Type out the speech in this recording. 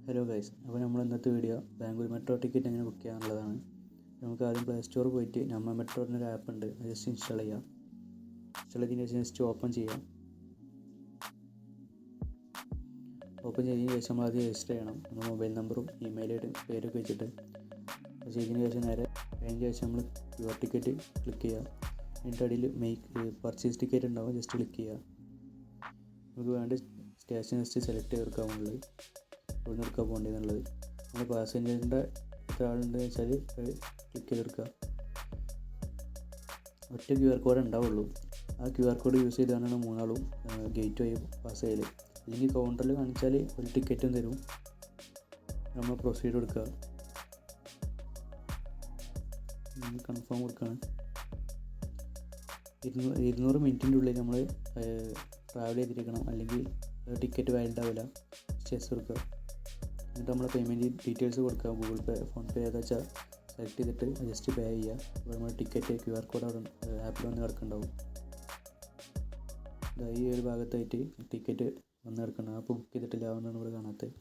Hello guys, അപ്പോൾ നമ്മൾ ഇന്നത്തെ വീഡിയോ ബാംഗ്ലൂർ മെട്രോ ടിക്കറ്റ് എങ്ങനെ ബുക്ക് ചെയ്യാന്നുള്ളതാണ്. നമുക്ക് ആദ്യം പ്ലേ സ്റ്റോറിൽ പോയിട്ട് നമ്മൾ മെട്രോൻ്റെ ഒരു ആപ്പ് ഉണ്ട്, അത് ജസ്റ്റ് ഇൻസ്റ്റാൾ ചെയ്യാം. ഇൻസ്റ്റാൾ ചെയ്തതിന് ശേഷം ജസ്റ്റ് ഓപ്പൺ ചെയ്യാം. ഓപ്പൺ ചെയ്തതിന് ശേഷം നമ്മൾ ആദ്യം രജിസ്റ്റർ ചെയ്യണം. നമ്മൾ മൊബൈൽ നമ്പറും ഇമെയിൽ പേരൊക്കെ വെച്ചിട്ട് അത് ചെയ്തതിന് ശേഷം നേരെ അതിന് ശേഷം നമ്മൾ യുവർ ടിക്കറ്റ് ക്ലിക്ക് ചെയ്യുക. എന്നിട്ട് അടിയിൽ മേക്ക് പർച്ചേസ് ടിക്കറ്റ് ഉണ്ടാവും, ജസ്റ്റ് ക്ലിക്ക് ചെയ്യുക. നമുക്ക് വേണ്ട സ്റ്റേഷൻ ജസ്റ്റ് സെലക്ട് ചെയ്തെടുക്കാവുന്നുള്ളത്, ഇവിടുന്ന് എടുക്കാൻ പോകേണ്ടതെന്നുള്ളത്. നമ്മൾ പാസഞ്ചറിൻ്റെ എത്ര ആളുണ്ടെന്ന് വെച്ചാൽ ക്ലിക്ക് ചെയ്തെടുക്കുക. ഒറ്റ QR കോഡ് ഉണ്ടാവുള്ളൂ. ആ QR കോഡ് യൂസ് ചെയ്താണ് മൂന്നാളും ഗേറ്റ് വഴി പാസ് ചെയ്യൽ. അല്ലെങ്കിൽ കൗണ്ടറിൽ കാണിച്ചാൽ ഒരു ടിക്കറ്റും തരും. നമ്മൾ പ്രൊസീഡ് കൊടുക്കുക, കൺഫേം കൊടുക്കുകയാണ്. 200 മിനിറ്റിൻ്റെ ഉള്ളിൽ നമ്മൾ ട്രാവൽ ചെയ്തിരിക്കണം, അല്ലെങ്കിൽ ടിക്കറ്റ് വാലിഡ് ആവില്ല. ചെസ് കൊടുക്കുക. എന്നിട്ട് നമ്മൾ പേയ്മെൻറ്റ് ഡീറ്റെയിൽസ് കൊടുക്കുക. ഗൂഗിൾ പേ, ഫോൺ പേ ഏതാ വെച്ചാൽ സെലക്ട് ചെയ്തിട്ട് ജസ്റ്റ് പേ ചെയ്യുക. അപ്പോൾ നമ്മൾ ടിക്കറ്റ് QR കോഡ് അവിടെ ആപ്പിൽ വന്ന് കിടക്കുന്നുണ്ടാവും. ഈ ഒരു ഭാഗത്തായിട്ട് ടിക്കറ്റ് വന്ന് കിടക്കണം. അപ്പോൾ ബുക്ക് ചെയ്തിട്ടില്ല, അതുകൊണ്ടാണ് ഇവിടെ കാണാത്തത്.